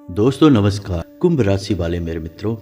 दोस्तों नमस्कार। कुंभ राशि वाले मेरे मित्रों,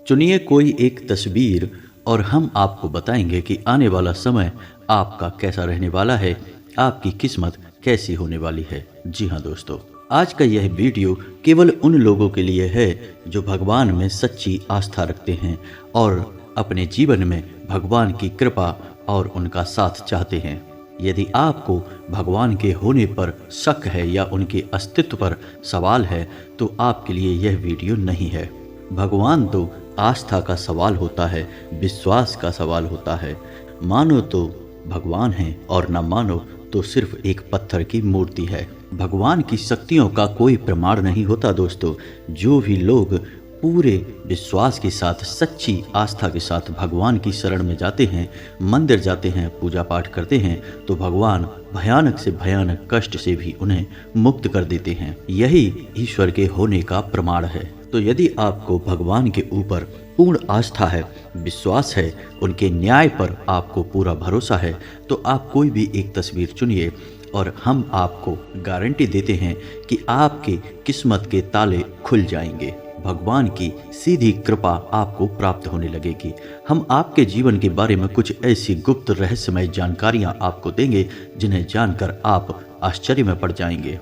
चुनिए कोई एक तस्वीर और हम आपको बताएंगे कि आने वाला समय आपका कैसा रहने वाला है, आपकी किस्मत कैसी होने वाली है। जी हाँ दोस्तों, आज का यह वीडियो केवल उन लोगों के लिए है जो भगवान में सच्ची आस्था रखते हैं और अपने जीवन में भगवान की कृपा और उनका साथ चाहते हैं। यदि आपको भगवान के होने पर शक है या उनके अस्तित्व पर सवाल है तो आपके लिए यह वीडियो नहीं है। भगवान तो आस्था का सवाल होता है, विश्वास का सवाल होता है। मानो तो भगवान है और न मानो तो सिर्फ एक पत्थर की मूर्ति है। भगवान की शक्तियों का कोई प्रमाण नहीं होता दोस्तों। जो भी लोग पूरे विश्वास के साथ, सच्ची आस्था के साथ भगवान की शरण में जाते हैं, मंदिर जाते हैं, पूजा पाठ करते हैं, तो भगवान भयानक से भयानक कष्ट से भी उन्हें मुक्त कर देते हैं। यही ईश्वर के होने का प्रमाण है। तो यदि आपको भगवान के ऊपर पूर्ण आस्था है, विश्वास है, उनके न्याय पर आपको पूरा भरोसा है, तो आप कोई भी एक तस्वीर चुनिए और हम आपको गारंटी देते हैं कि आपके किस्मत के ताले खुल जाएंगे। भगवान की सीधी कृपा आपको प्राप्त होने लगेगी। हम आपके जीवन के बारे में कुछ ऐसी गुप्त रहस्यमय जानकारियां आपको देंगे जिन्हें जानकर आप आश्चर्य में पड़ जाएंगे।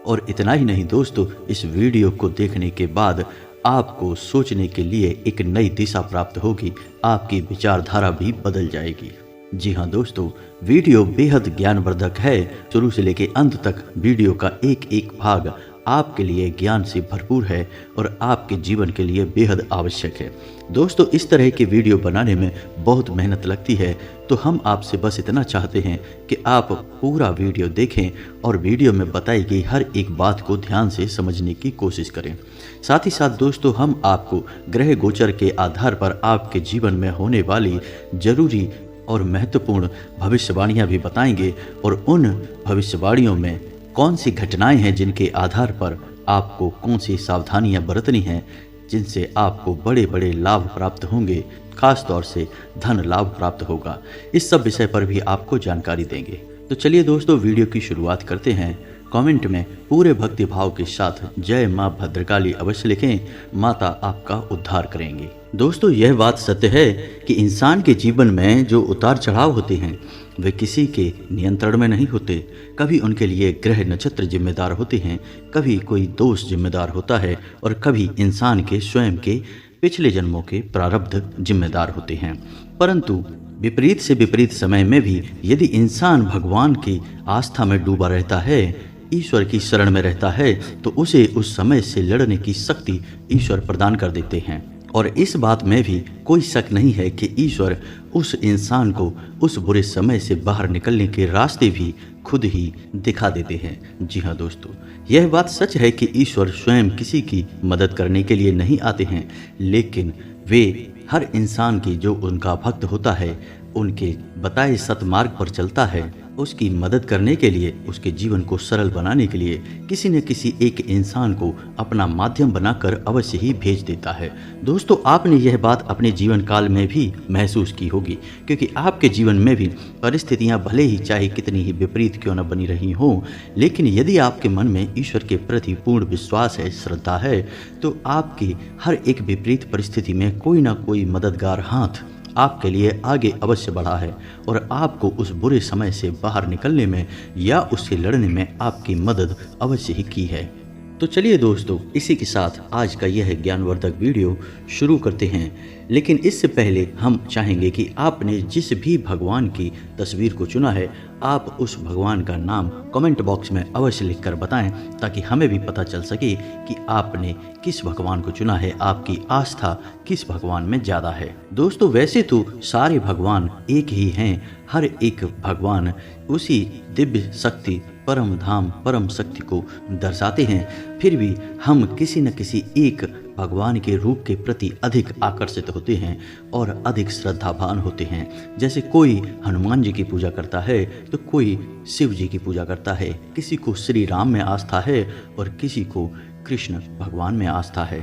और इतना ही नहीं दोस्तों, इस वीडियो को देखने के बाद आपको सोचने के लिए एक नई दिशा प्राप्त होगी, आपकी विचारधारा भी बदल जाएगी। जी हाँ दोस्तों, वीडियो बेहद ज्ञानवर्धक है। शुरू से लेकर अंत तक वीडियो का एक एक भाग आपके लिए ज्ञान से भरपूर है और आपके जीवन के लिए बेहद आवश्यक है। दोस्तों, इस तरह के वीडियो बनाने में बहुत मेहनत लगती है, तो हम आपसे बस इतना चाहते हैं कि आप पूरा वीडियो देखें और वीडियो में बताई गई हर एक बात को ध्यान से समझने की कोशिश करें। साथ ही साथ दोस्तों, हम आपको ग्रह गोचर के आधार पर आपके जीवन में होने वाली जरूरी और महत्वपूर्ण भविष्यवाणियां भी बताएंगे और उन भविष्यवाणियों में कौन सी घटनाएं हैं जिनके आधार पर आपको कौन सी सावधानियां बरतनी हैं, जिनसे आपको बड़े बड़े लाभ प्राप्त होंगे, खास तौर से धन लाभ प्राप्त होगा। इस सब विषय पर भी आपको जानकारी देंगे। तो चलिए दोस्तों, वीडियो की शुरुआत करते हैं। कमेंट में पूरे भक्ति भाव के साथ जय माँ भद्रकाली अवश्य लिखें, माता आपका उद्धार करेंगी। दोस्तों, यह बात सत्य है कि इंसान के जीवन में जो उतार चढ़ाव होते हैं वे किसी के नियंत्रण में नहीं होते। कभी उनके लिए ग्रह नक्षत्र जिम्मेदार होते हैं, कभी कोई दोष जिम्मेदार होता है और कभी इंसान के स्वयं के पिछले जन्मों के प्रारब्ध जिम्मेदार होते हैं। परंतु विपरीत से विपरीत समय में भी यदि इंसान भगवान की आस्था में डूबा रहता है, ईश्वर की शरण में रहता है, तो उसे उस समय से लड़ने की शक्ति ईश्वर प्रदान कर देते हैं। और इस बात में भी कोई शक नहीं है कि ईश्वर उस इंसान को उस बुरे समय से बाहर निकलने के रास्ते भी खुद ही दिखा देते हैं। जी हाँ दोस्तों, यह बात सच है कि ईश्वर स्वयं किसी की मदद करने के लिए नहीं आते हैं, लेकिन वे हर इंसान की जो उनका भक्त होता है, उनके बताए सतमार्ग पर चलता है, उसकी मदद करने के लिए, उसके जीवन को सरल बनाने के लिए किसी न किसी एक इंसान को अपना माध्यम बनाकर अवश्य ही भेज देता है। दोस्तों, आपने यह बात अपने जीवन काल में भी महसूस की होगी, क्योंकि आपके जीवन में भी परिस्थितियां भले ही चाहे कितनी ही विपरीत क्यों न बनी रही हों, लेकिन यदि आपके मन में ईश्वर के प्रति पूर्ण विश्वास है, श्रद्धा है, तो आपकी हर एक विपरीत परिस्थिति में कोई ना कोई मददगार हाथ आपके लिए आगे अवश्य बढ़ा है और आपको उस बुरे समय से बाहर निकलने में या उससे लड़ने में आपकी मदद अवश्य ही की है। तो चलिए दोस्तों, इसी के साथ आज का यह ज्ञानवर्धक वीडियो शुरू करते हैं। लेकिन इससे पहले हम चाहेंगे कि आपने जिस भी भगवान की तस्वीर को चुना है, आप उस भगवान का नाम कमेंट बॉक्स में अवश्य लिखकर बताएं, ताकि हमें भी पता चल सके कि आपने किस भगवान को चुना है, आपकी आस्था किस भगवान में ज़्यादा है। दोस्तों, वैसे तो सारे भगवान एक ही हैं, हर एक भगवान उसी दिव्य शक्ति, परम धाम, परम शक्ति को दर्शाते हैं। फिर भी हम किसी न किसी एक भगवान के रूप के प्रति अधिक आकर्षित होते हैं और अधिक श्रद्धावान होते हैं। जैसे कोई हनुमान जी की पूजा करता है तो कोई शिव जी की पूजा करता है, किसी को श्री राम में आस्था है और किसी को कृष्ण भगवान में आस्था है।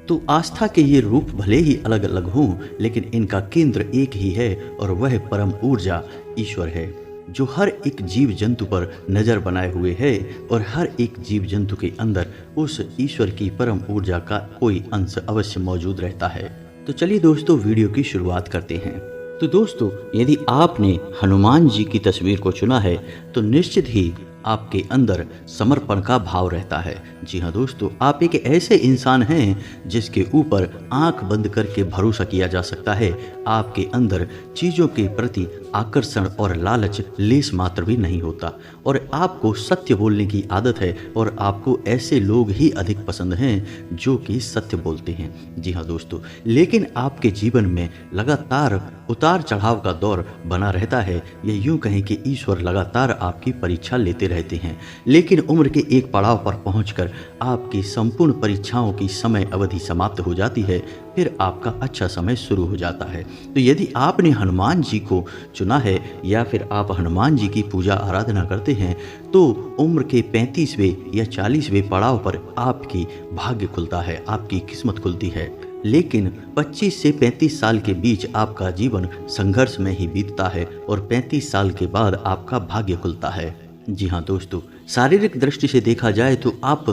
तो आस्था के ये रूप भले ही अलग अलग हों, लेकिन इनका केंद्र एक ही है और वह परम ऊर्जा ईश्वर है। जो हर एक जीव जंतु पर नज़र बनाए हुए है और हर एक जीव जंतु के अंदर उस ईश्वर की परम ऊर्जा का कोई अंश अवश्य मौजूद रहता है। तो चलिए दोस्तों, वीडियो की शुरुआत करते हैं। तो दोस्तों, यदि आपने हनुमान जी की तस्वीर को चुना है तो निश्चित ही आपके अंदर समर्पण का भाव रहता है। जी हाँ दोस्तों, आप एक ऐसे इंसान हैं जिसके ऊपर आंख बंद करके भरोसा किया जा सकता है। आपके अंदर चीज़ों के प्रति आकर्षण और लालच लेस मात्र भी नहीं होता और आपको सत्य बोलने की आदत है और आपको ऐसे लोग ही अधिक पसंद हैं जो कि सत्य बोलते हैं। जी हाँ दोस्तों, लेकिन आपके जीवन में लगातार उतार चढ़ाव का दौर बना रहता है। ये यूँ कहें कि ईश्वर लगातार आपकी परीक्षा लेते रहते हैं, लेकिन उम्र के एक पड़ाव पर पहुंचकर आपकी संपूर्ण परीक्षाओं की समय अवधि समाप्त हो जाती है, फिर आपका अच्छा समय शुरू हो जाता है। तो यदि आपने हनुमान जी को चुना है या फिर आप हनुमान जी की पूजा आराधना करते हैं तो उम्र के 35वें या 40वें पड़ाव पर आपकी भाग्य खुलता है, आपकी किस्मत खुलती है। लेकिन 25 से 35 साल के बीच आपका जीवन संघर्ष में ही बीतता है और 35 साल के बाद आपका भाग्य खुलता है। जी हाँ दोस्तों, शारीरिक दृष्टि से देखा जाए तो आप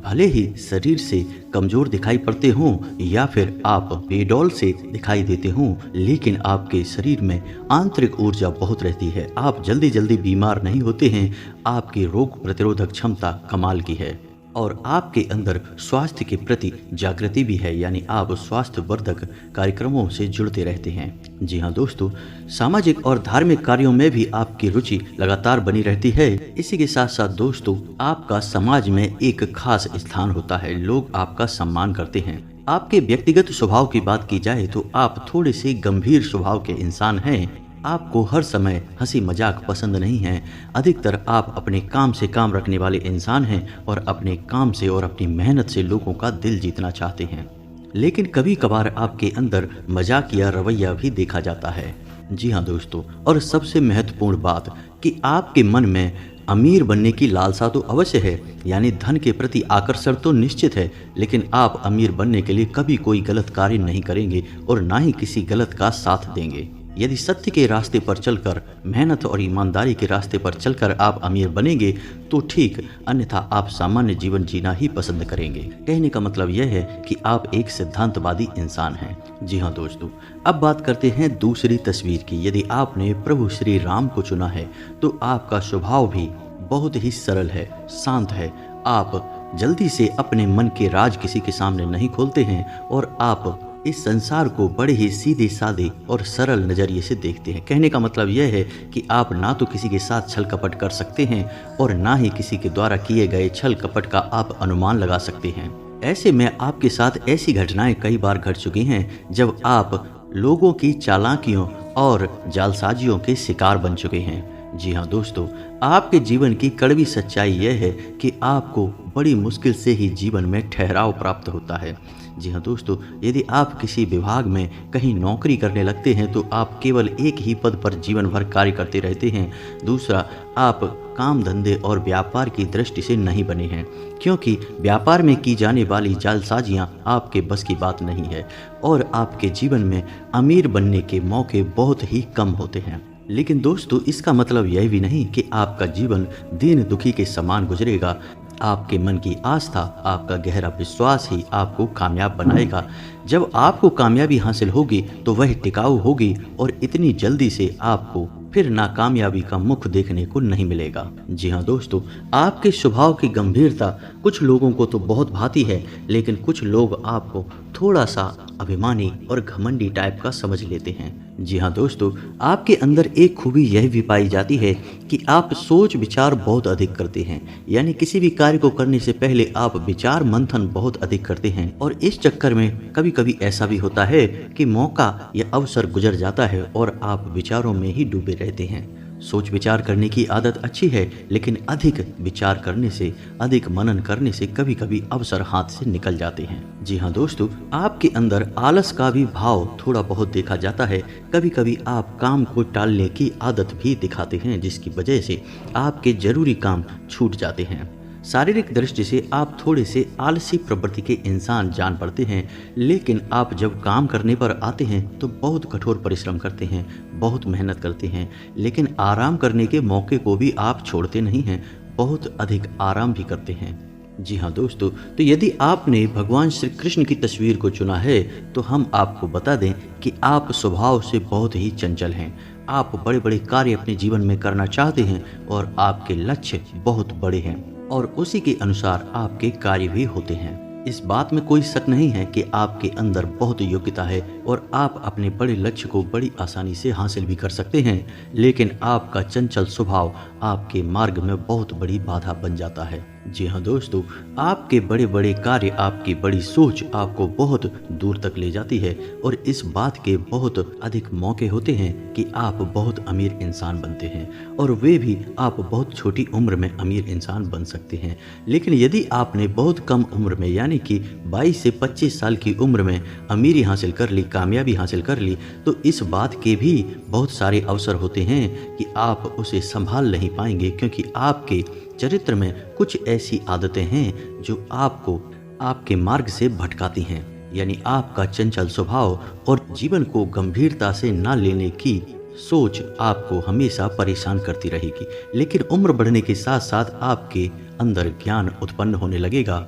भले ही शरीर से कमज़ोर दिखाई पड़ते हों या फिर आप बेडौल से दिखाई देते हों, लेकिन आपके शरीर में आंतरिक ऊर्जा बहुत रहती है। आप जल्दी जल्दी बीमार नहीं होते हैं, आपकी रोग प्रतिरोधक क्षमता कमाल की है और आपके अंदर स्वास्थ्य के प्रति जागृति भी है, यानी आप स्वास्थ्यवर्धक कार्यक्रमों से जुड़ते रहते हैं। जी हाँ दोस्तों, सामाजिक और धार्मिक कार्यों में भी आपकी रुचि लगातार बनी रहती है। इसी के साथ साथ दोस्तों, आपका समाज में एक खास स्थान होता है, लोग आपका सम्मान करते हैं। आपके व्यक्तिगत स्वभाव की बात की जाए तो आप थोड़े से गंभीर स्वभाव के इंसान हैं। आपको हर समय हंसी मजाक पसंद नहीं है। अधिकतर आप अपने काम से काम रखने वाले इंसान हैं और अपने काम से और अपनी मेहनत से लोगों का दिल जीतना चाहते हैं, लेकिन कभी कभार आपके अंदर मजाकिया रवैया भी देखा जाता है। जी हाँ दोस्तों, और सबसे महत्वपूर्ण बात कि आपके मन में अमीर बनने की लालसा तो अवश्य है, यानी धन के प्रति आकर्षण तो निश्चित है, लेकिन आप अमीर बनने के लिए कभी कोई गलत कार्य नहीं करेंगे और ना ही किसी गलत का साथ देंगे। यदि सत्य के रास्ते पर चलकर, मेहनत और ईमानदारी के रास्ते पर चलकर आप अमीर बनेंगे तो ठीक, अन्यथा आप सामान्य जीवन जीना ही पसंद करेंगे। कहने का मतलब यह है कि आप एक सिद्धांतवादी इंसान हैं। जी हाँ दोस्तों, अब बात करते हैं दूसरी तस्वीर की। यदि आपने प्रभु श्री राम को चुना है तो आपका स्वभाव भी बहुत ही सरल है, शांत है। आप जल्दी से अपने मन के राज किसी के सामने नहीं खोलते हैं और आप इस संसार को बड़े ही सीधे साधे और सरल नज़रिए से देखते हैं। कहने का मतलब यह है कि आप ना तो किसी के साथ छल कपट कर सकते हैं और ना ही किसी के द्वारा किए गए छल कपट का आप अनुमान लगा सकते हैं। ऐसे में आपके साथ ऐसी घटनाएं कई बार घट चुकी हैं जब आप लोगों की चालाकियों और जालसाजियों के शिकार बन चुके हैं। जी हाँ दोस्तों, आपके जीवन की कड़वी सच्चाई यह है कि आपको बड़ी मुश्किल से ही जीवन में ठहराव प्राप्त होता है। जी हाँ दोस्तों, यदि आप किसी विभाग में कहीं नौकरी करने लगते हैं तो आप केवल एक ही पद पर जीवन भर कार्य करते रहते हैं। दूसरा, आप काम धंधे और व्यापार की दृष्टि से नहीं बने हैं, क्योंकि व्यापार में की जाने वाली जालसाजियां आपके बस की बात नहीं है और आपके जीवन में अमीर बनने के मौके बहुत ही कम होते हैं। लेकिन दोस्तों, इसका मतलब यह भी नहीं कि आपका जीवन दीन दुखी के समान गुजरेगा। आपके मन की आस्था, आपका गहरा विश्वास ही आपको कामयाब बनाएगा। जब आपको कामयाबी हासिल होगी तो वह टिकाऊ होगी और इतनी जल्दी से आपको फिर नाकामयाबी का मुख देखने को नहीं मिलेगा। जी हाँ दोस्तों, आपके स्वभाव की गंभीरता कुछ लोगों को तो बहुत भाती है, लेकिन कुछ लोग आपको थोड़ा सा अभिमानी और घमंडी टाइप का समझ लेते हैं। जी हाँ दोस्तों, आपके अंदर एक खूबी यह भी पाई जाती है कि आप सोच विचार बहुत अधिक करते हैं, यानी किसी भी कार्य को करने से पहले आप विचार मंथन बहुत अधिक करते हैं और इस चक्कर में कभी कभी ऐसा भी होता है कि मौका या अवसर गुजर जाता है और आप विचारों में ही डूबे रहते हैं। सोच विचार करने की आदत अच्छी है, लेकिन अधिक विचार करने से, अधिक मनन करने से कभी कभी अवसर हाथ से निकल जाते हैं। जी हाँ दोस्तों, आपके अंदर आलस का भी भाव थोड़ा बहुत देखा जाता है। कभी कभी आप काम को टालने की आदत भी दिखाते हैं, जिसकी वजह से आपके जरूरी काम छूट जाते हैं। शारीरिक दृष्टि से आप थोड़े से आलसी प्रवृत्ति के इंसान जान पड़ते हैं, लेकिन आप जब काम करने पर आते हैं तो बहुत कठोर परिश्रम करते हैं, बहुत मेहनत करते हैं, लेकिन आराम करने के मौके को भी आप छोड़ते नहीं हैं, बहुत अधिक आराम भी करते हैं। जी हाँ दोस्तों, तो यदि आपने भगवान श्री कृष्ण की तस्वीर को चुना है तो हम आपको बता दें कि आप स्वभाव से बहुत ही चंचल हैं। आप बड़े बड़े कार्य अपने जीवन में करना चाहते हैं और आपके लक्ष्य बहुत बड़े हैं और उसी के अनुसार आपके कार्य भी होते हैं। इस बात में कोई शक नहीं है कि आपके अंदर बहुत योग्यता है और आप अपने बड़े लक्ष्य को बड़ी आसानी से हासिल भी कर सकते हैं, लेकिन आपका चंचल स्वभाव आपके मार्ग में बहुत बड़ी बाधा बन जाता है। जी हाँ दोस्तों, आपके बड़े बड़े कार्य, आपकी बड़ी सोच आपको बहुत दूर तक ले जाती है और इस बात के बहुत अधिक मौके होते हैं कि आप बहुत अमीर इंसान बनते हैं और वे भी आप बहुत छोटी उम्र में अमीर इंसान बन सकते हैं। लेकिन यदि आपने बहुत कम उम्र में यानी कि 22 से 25 साल की उम्र में अमीरी हासिल कर ली, कामयाबी हासिल कर ली, तो इस बात के भी बहुत सारे अवसर होते हैं कि आप उसे संभाल नहीं पाएंगे, क्योंकि आपके चरित्र में कुछ ऐसी आदतें हैं जो आपको आपके मार्ग से भटकाती हैं। यानी आपका चंचल स्वभाव और जीवन को गंभीरता से ना लेने की सोच आपको हमेशा परेशान करती रहेगी। लेकिन उम्र बढ़ने के साथ साथ आपके अंदर ज्ञान उत्पन्न होने लगेगा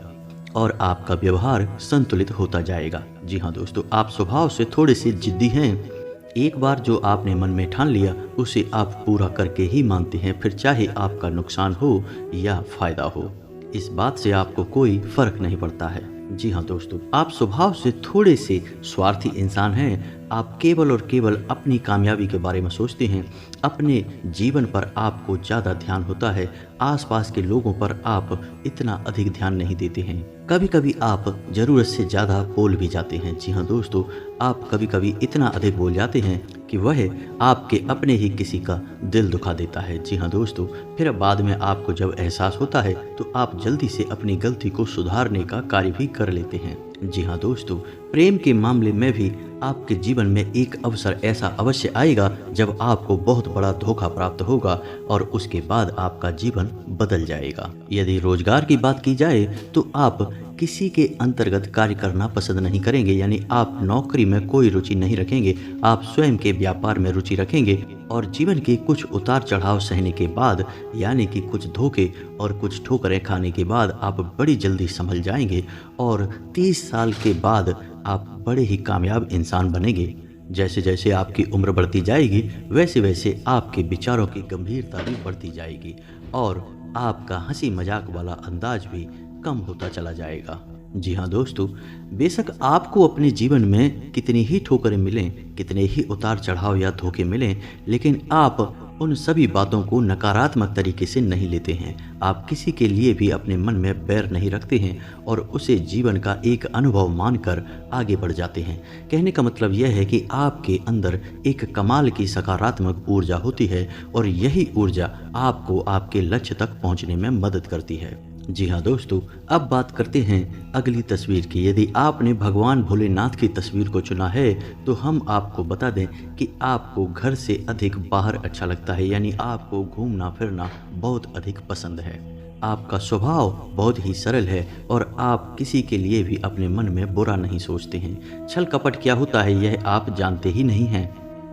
और आपका व्यवहार संतुलित होता जाएगा। जी हाँ दोस्तों, आप स्वभाव से थोड़े से जिद्दी हैं। एक बार जो आपने मन में ठान लिया उसे आप पूरा करके ही मानते हैं, फिर चाहे आपका नुकसान हो या फायदा हो, इस बात से आपको कोई फर्क नहीं पड़ता है। जी हाँ दोस्तों, आप स्वभाव से थोड़े से स्वार्थी इंसान हैं। आप केवल और केवल अपनी कामयाबी के बारे में सोचते हैं, अपने जीवन पर आपको ज़्यादा ध्यान होता है, आसपास के लोगों पर आप इतना अधिक ध्यान नहीं देते हैं। कभी कभी आप ज़रूरत से ज़्यादा बोल भी जाते हैं। जी हाँ दोस्तों, आप कभी कभी इतना अधिक बोल जाते हैं कि वह आपके अपने ही किसी का दिल दुखा देता है। जी हाँ दोस्तों, फिर बाद में आपको जब एहसास होता है तो आप जल्दी से अपनी गलती को सुधारने का कार्य भी कर लेते हैं। जी हाँ दोस्तों, प्रेम के मामले में भी आपके जीवन में एक अवसर ऐसा अवश्य आएगा जब आपको बहुत बड़ा धोखा प्राप्त होगा और उसके बाद आपका जीवन बदल जाएगा। यदि रोजगार की बात की जाए तो आप किसी के अंतर्गत कार्य करना पसंद नहीं करेंगे, यानी आप नौकरी में कोई रुचि नहीं रखेंगे, आप स्वयं के व्यापार में रुचि रखेंगे और जीवन के कुछ उतार चढ़ाव सहने के बाद, यानी कि कुछ धोखे और कुछ ठोकरें खाने के बाद आप बड़ी जल्दी संभल जाएंगे और 30 साल के बाद आप बड़े ही कामयाब इंसान बनेंगे। जैसे जैसे आपकी उम्र बढ़ती जाएगी वैसे वैसे आपके विचारों की गंभीरता भी बढ़ती जाएगी और आपका हंसी मजाक वाला अंदाज भी कम होता चला जाएगा। जी हाँ दोस्तों, बेशक आपको अपने जीवन में कितनी ही ठोकरें मिलें, कितने ही उतार चढ़ाव या धोखे मिलें, लेकिन आप उन सभी बातों को नकारात्मक तरीके से नहीं लेते हैं। आप किसी के लिए भी अपने मन में बैर नहीं रखते हैं और उसे जीवन का एक अनुभव मानकर आगे बढ़ जाते हैं। कहने का मतलब यह है कि आपके अंदर एक कमाल की सकारात्मक ऊर्जा होती है और यही ऊर्जा आपको आपके लक्ष्य तक पहुंचने में मदद करती है। जी हाँ दोस्तों, अब बात करते हैं अगली तस्वीर की। यदि आपने भगवान भोलेनाथ की तस्वीर को चुना है तो हम आपको बता दें कि आपको घर से अधिक बाहर अच्छा लगता है, यानी आपको घूमना फिरना बहुत अधिक पसंद है। आपका स्वभाव बहुत ही सरल है और आप किसी के लिए भी अपने मन में बुरा नहीं सोचते हैं। छल कपट क्या होता है यह आप जानते ही नहीं हैं,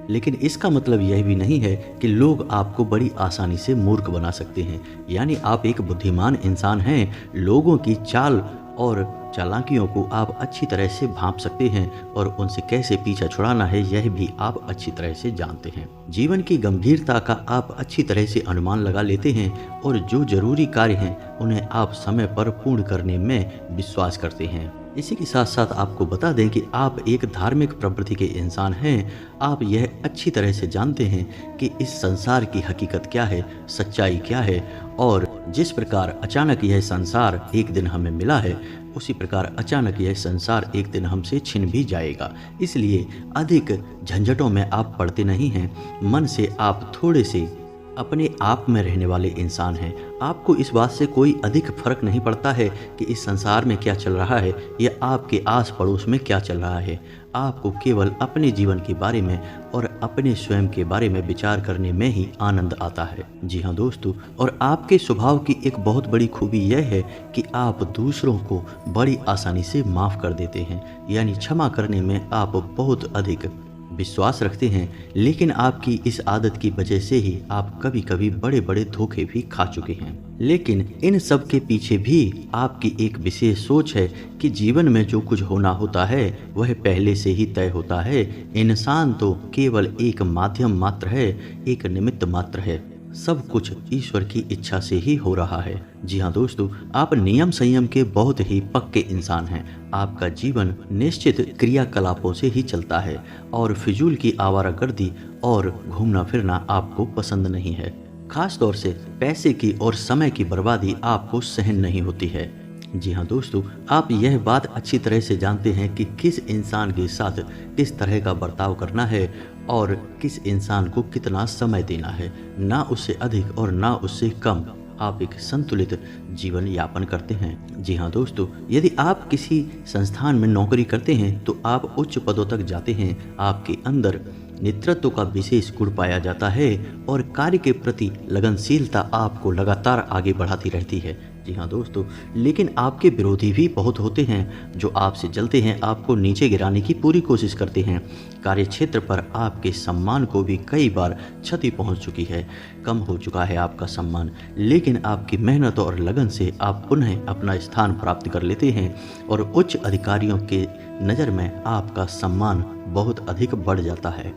लेकिन इसका मतलब यह भी नहीं है कि लोग आपको बड़ी आसानी से मूर्ख बना सकते हैं। यानी आप एक बुद्धिमान इंसान हैं, लोगों की चाल और चालाकियों को आप अच्छी तरह से भांप सकते हैं और उनसे कैसे पीछा छुड़ाना है यह भी आप अच्छी तरह से जानते हैं। जीवन की गंभीरता का आप अच्छी तरह से अनुमान लगा लेते हैं और जो जरूरी कार्य हैं उन्हें आप समय पर पूर्ण करने में विश्वास करते हैं। इसी के साथ साथ आपको बता दें कि आप एक धार्मिक प्रवृत्ति के इंसान हैं। आप यह अच्छी तरह से जानते हैं कि इस संसार की हकीकत क्या है, सच्चाई क्या है और जिस प्रकार अचानक यह संसार एक दिन हमें मिला है उसी प्रकार अचानक यह संसार एक दिन हमसे छिन भी जाएगा। इसलिए अधिक झंझटों में आप पड़ते नहीं हैं। मन से आप थोड़े से अपने आप में रहने वाले इंसान हैं। आपको इस बात से कोई अधिक फर्क नहीं पड़ता है कि इस संसार में क्या चल रहा है या आपके आस पड़ोस में क्या चल रहा है। आपको केवल अपने जीवन के बारे में और अपने स्वयं के बारे में विचार करने में ही आनंद आता है। जी हाँ दोस्तों, और आपके स्वभाव की एक बहुत बड़ी खूबी यह है कि आप दूसरों को बड़ी आसानी से माफ़ कर देते हैं, यानी क्षमा करने में आप बहुत अधिक विश्वास रखते हैं। लेकिन आपकी इस आदत की वजह से ही आप कभी कभी बड़े बड़े धोखे भी खा चुके हैं। लेकिन इन सब के पीछे भी आपकी एक विशेष सोच है कि जीवन में जो कुछ होना होता है वह पहले से ही तय होता है। इंसान तो केवल एक माध्यम मात्र है, एक निमित्त मात्र है। सब कुछ ईश्वर की इच्छा से ही हो रहा है। जी हाँ दोस्तों, आप नियम संयम के बहुत ही पक्के इंसान हैं। आपका जीवन निश्चित क्रियाकलापों से ही चलता है और फिजूल की आवारागर्दी और घूमना फिरना आपको पसंद नहीं है। खास तौर से पैसे की और समय की बर्बादी आपको सहन नहीं होती है। जी हाँ दोस्तों, आप यह बात अच्छी तरह से जानते हैं कि किस इंसान के साथ किस तरह का बर्ताव करना है और किस इंसान को कितना समय देना है। ना उससे अधिक और ना उससे कम आप एक संतुलित जीवन यापन करते हैं। जी हाँ दोस्तों, यदि आप किसी संस्थान में नौकरी करते हैं तो आप उच्च पदों तक जाते हैं। आपके अंदर नेतृत्व का विशेष गुण पाया जाता है और कार्य के प्रति लगनशीलता आपको लगातार आगे बढ़ाती रहती है। जी हाँ दोस्तों, लेकिन आपके विरोधी भी बहुत होते हैं जो आपसे जलते हैं, आपको नीचे गिराने की पूरी कोशिश करते हैं। कार्यक्षेत्र पर आपके सम्मान को भी कई बार क्षति पहुंच चुकी है, कम हो चुका है आपका सम्मान। लेकिन आपकी मेहनत और लगन से आप पुनः अपना स्थान प्राप्त कर लेते हैं और उच्च अधिकारियों के नज़र में आपका सम्मान बहुत अधिक बढ़ जाता है।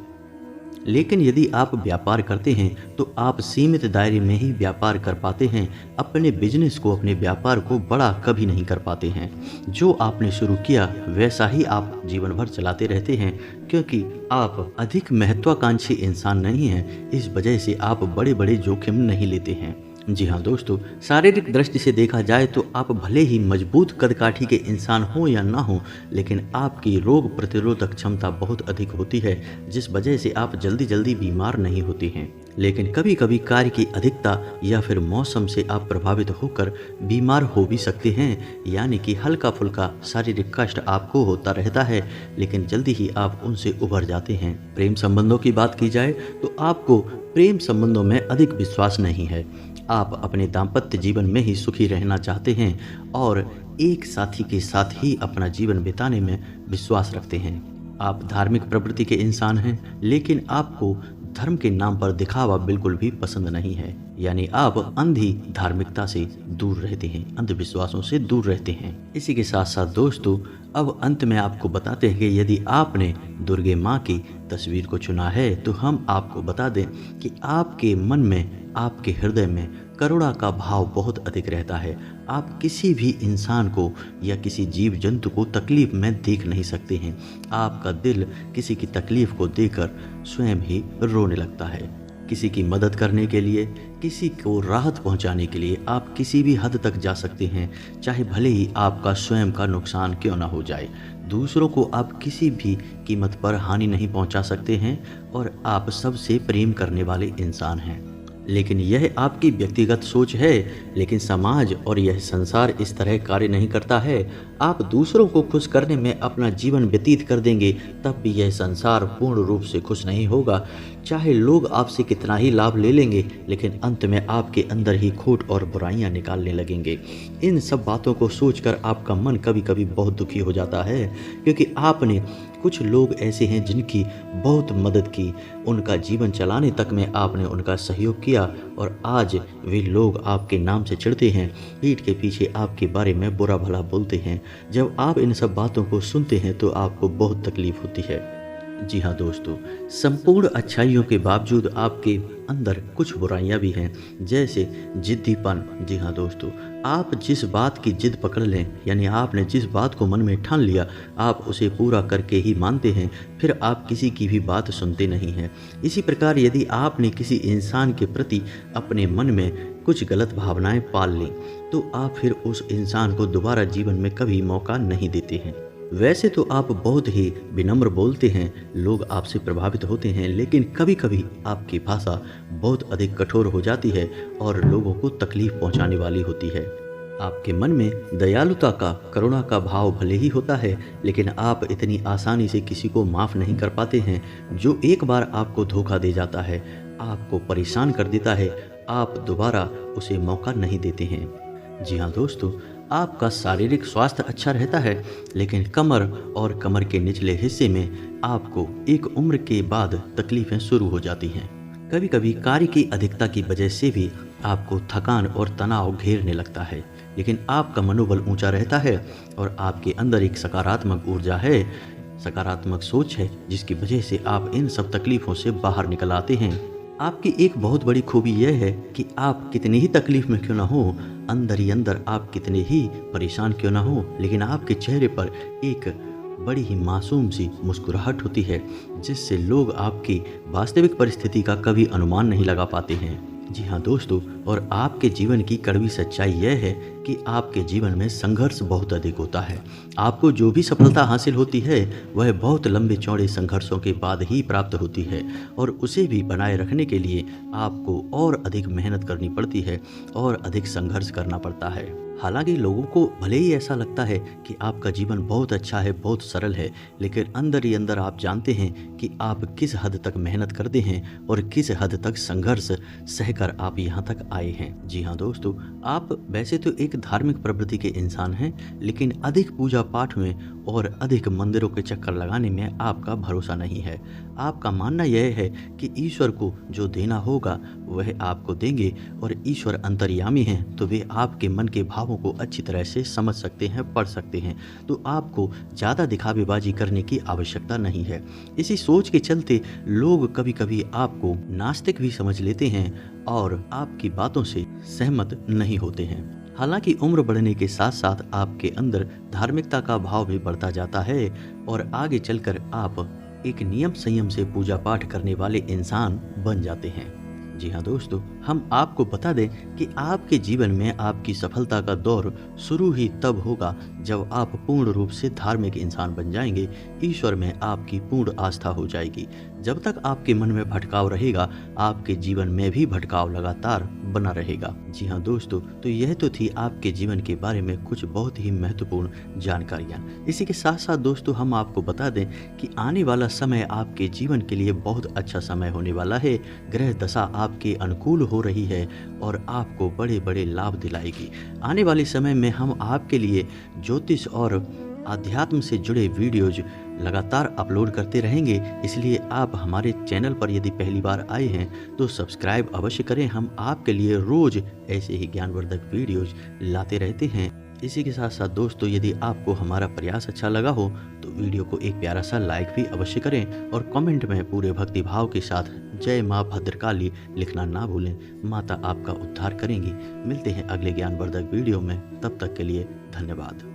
लेकिन यदि आप व्यापार करते हैं तो आप सीमित दायरे में ही व्यापार कर पाते हैं। अपने बिजनेस को, अपने व्यापार को बड़ा कभी नहीं कर पाते हैं। जो आपने शुरू किया वैसा ही आप जीवन भर चलाते रहते हैं, क्योंकि आप अधिक महत्वाकांक्षी इंसान नहीं हैं। इस वजह से आप बड़े बड़े जोखिम नहीं लेते हैं। जी हाँ दोस्तों, शारीरिक दृष्टि से देखा जाए तो आप भले ही मजबूत कदकाठी के इंसान हो या ना हो, लेकिन आपकी रोग प्रतिरोधक क्षमता बहुत अधिक होती है, जिस वजह से आप जल्दी जल्दी बीमार नहीं होते हैं। लेकिन कभी कभी कार्य की अधिकता या फिर मौसम से आप प्रभावित होकर बीमार हो भी सकते हैं, यानी कि हल्का फुल्का शारीरिक कष्ट आपको होता रहता है, लेकिन जल्दी ही आप उनसे उभर जाते हैं। प्रेम संबंधों की बात की जाए तो आपको प्रेम संबंधों में अधिक विश्वास नहीं है। आप अपने दाम्पत्य जीवन में ही सुखी रहना चाहते हैं और एक साथी के साथ ही अपना जीवन बिताने में विश्वास रखते हैं। आप धार्मिक प्रवृत्ति के इंसान हैं, लेकिन आपको धर्म के नाम पर दिखावा बिल्कुल भी पसंद नहीं है, यानी आप अंधी धार्मिकता से दूर रहते हैं, अंधविश्वासों से दूर रहते हैं। इसी के साथ साथ दोस्तों, अब अंत में आपको बताते हैं कि यदि आपने दुर्गे माँ की तस्वीर को चुना है तो हम आपको बता दें कि आपके मन में, आपके हृदय में करुणा का भाव बहुत अधिक रहता है। आप किसी भी इंसान को या किसी जीव जंतु को तकलीफ में देख नहीं सकते हैं। आपका दिल किसी की तकलीफ को देखकर स्वयं ही रोने लगता है। किसी की मदद करने के लिए, किसी को राहत पहुंचाने के लिए आप किसी भी हद तक जा सकते हैं, चाहे भले ही आपका स्वयं का नुकसान क्यों ना हो जाए। दूसरों को आप किसी भी कीमत पर हानि नहीं पहुंचा सकते हैं और आप सबसे प्रेम करने वाले इंसान हैं। लेकिन यह आपकी व्यक्तिगत सोच है, लेकिन समाज और यह संसार इस तरह कार्य नहीं करता है। आप दूसरों को खुश करने में अपना जीवन व्यतीत कर देंगे, तब भी यह संसार पूर्ण रूप से खुश नहीं होगा। चाहे लोग आपसे कितना ही लाभ ले लेंगे, लेकिन अंत में आपके अंदर ही खोट और बुराइयां निकालने लगेंगे। इन सब बातों को सोचकर आपका मन कभी कभी बहुत दुखी हो जाता है, क्योंकि आपने कुछ लोग ऐसे हैं जिनकी बहुत मदद की, उनका जीवन चलाने तक में आपने उनका सहयोग किया और आज वे लोग आपके नाम से चिढ़ते हैं, पीठ के पीछे आपके बारे में बुरा भला बोलते हैं। जब आप इन सब बातों को सुनते हैं तो आपको बहुत तकलीफ होती है। जी हाँ दोस्तों, संपूर्ण अच्छाइयों के बावजूद आपके अंदर कुछ बुराइयां भी हैं, जैसे जिद्दीपन। जी हाँ दोस्तों, आप जिस बात की जिद पकड़ लें, यानी आपने जिस बात को मन में ठान लिया, आप उसे पूरा करके ही मानते हैं, फिर आप किसी की भी बात सुनते नहीं हैं। इसी प्रकार यदि आपने किसी इंसान के प्रति अपने मन में कुछ गलत भावनाएं पाल लीं, तो आप फिर उस इंसान को दोबारा जीवन में कभी मौका नहीं देते हैं। वैसे तो आप बहुत ही विनम्र बोलते हैं, लोग आपसे प्रभावित होते हैं, लेकिन कभी-कभी आपकी भाषा बहुत अधिक कठोर हो जाती है और लोगों को तकलीफ पहुंचाने वाली होती है। आपके मन में दयालुता का, करुणा का भाव भले ही होता है, लेकिन आप इतनी आसानी से किसी को माफ़ नहीं कर पाते हैं। जो एक बार आपको धोखा दे जाता है, आपको परेशान कर देता है, आप दोबारा उसे मौका नहीं देते हैं। जी हाँ दोस्तों, आपका शारीरिक स्वास्थ्य अच्छा रहता है, लेकिन कमर और कमर के निचले हिस्से में आपको एक उम्र के बाद तकलीफें शुरू हो जाती हैं। कभी कभी कार्य की अधिकता की वजह से भी आपको थकान और तनाव घेरने लगता है, लेकिन आपका मनोबल ऊंचा रहता है और आपके अंदर एक सकारात्मक ऊर्जा है, सकारात्मक सोच है, जिसकी वजह से आप इन सब तकलीफों से बाहर निकल आते हैं। आपकी एक बहुत बड़ी खूबी यह है कि आप कितनी ही तकलीफ में क्यों ना हो, अंदर ही अंदर आप कितने ही परेशान क्यों ना हो, लेकिन आपके चेहरे पर एक बड़ी ही मासूम सी मुस्कुराहट होती है, जिससे लोग आपकी वास्तविक परिस्थिति का कभी अनुमान नहीं लगा पाते हैं। जी हाँ दोस्तों, और आपके जीवन की कड़वी सच्चाई यह है कि आपके जीवन में संघर्ष बहुत अधिक होता है। आपको जो भी सफलता हासिल होती है वह बहुत लंबे चौड़े संघर्षों के बाद ही प्राप्त होती है, और उसे भी बनाए रखने के लिए आपको और अधिक मेहनत करनी पड़ती है और अधिक संघर्ष करना पड़ता है। हालांकि लोगों को भले ही ऐसा लगता है कि आपका जीवन बहुत अच्छा है, बहुत सरल है, लेकिन अंदर ही अंदर आप जानते हैं कि आप किस हद तक मेहनत करते हैं और किस हद तक संघर्ष सहकर आप यहाँ तक आए हैं। जी हाँ दोस्तों, आप वैसे तो एक धार्मिक प्रवृत्ति के इंसान हैं, लेकिन अधिक पूजा पाठ में और अधिक मंदिरों के चक्कर लगाने में आपका भरोसा नहीं है। आपका मानना यह है कि ईश्वर को जो देना होगा वह आपको देंगे, और ईश्वर अंतर्यामी हैं, तो वे आपके मन के भावों को अच्छी तरह से समझ सकते हैं, पढ़ सकते हैं, तो आपको ज़्यादा दिखावेबाजी करने की आवश्यकता नहीं है। इसी सोच के चलते लोग कभी कभी आपको नास्तिक भी समझ लेते हैं और आपकी बातों से सहमत नहीं होते हैं। हालांकि उम्र बढ़ने के साथ साथ आपके अंदर धार्मिकता का भाव भी बढ़ता जाता है और आगे चलकर आप एक नियम संयम से पूजा पाठ करने वाले इंसान बन जाते हैं। जी हाँ दोस्तों, हम आपको बता दें कि आपके जीवन में आपकी सफलता का दौर शुरू ही तब होगा जब आप पूर्ण रूप से धार्मिक इंसान बन जाएंगे, ईश्वर में आपकी पूर्ण आस्था हो जाएगी। जब तक आपके मन में भटकाव रहेगा, आपके जीवन में भी भटकाव लगातार बना रहेगा। जी हाँ दोस्तों, तो यह तो थी आपके जीवन के बारे में कुछ बहुत ही महत्वपूर्ण जानकारियाँ। इसी के साथ साथ दोस्तों, हम आपको बता दें कि आने वाला समय आपके जीवन के लिए बहुत अच्छा समय होने वाला है। ग्रह दशा आपके अनुकूल हो रही है और आपको बड़े बड़े लाभ दिलाएगी। आने वाले समय में हम आपके लिए ज्योतिष और आध्यात्म से जुड़े वीडियोज लगातार अपलोड करते रहेंगे, इसलिए आप हमारे चैनल पर यदि पहली बार आए हैं तो सब्सक्राइब अवश्य करें। हम आपके लिए रोज ऐसे ही ज्ञानवर्धक वीडियोज लाते रहते हैं। इसी के साथ साथ दोस्तों, यदि आपको हमारा प्रयास अच्छा लगा हो तो वीडियो को एक प्यारा सा लाइक भी अवश्य करें और कमेंट में पूरे भक्ति भाव के साथ जय माँ भद्रकाली लिखना ना भूलें। माता आपका उद्धार करेंगी। मिलते हैं अगले ज्ञानवर्धक वीडियो में, तब तक के लिए धन्यवाद।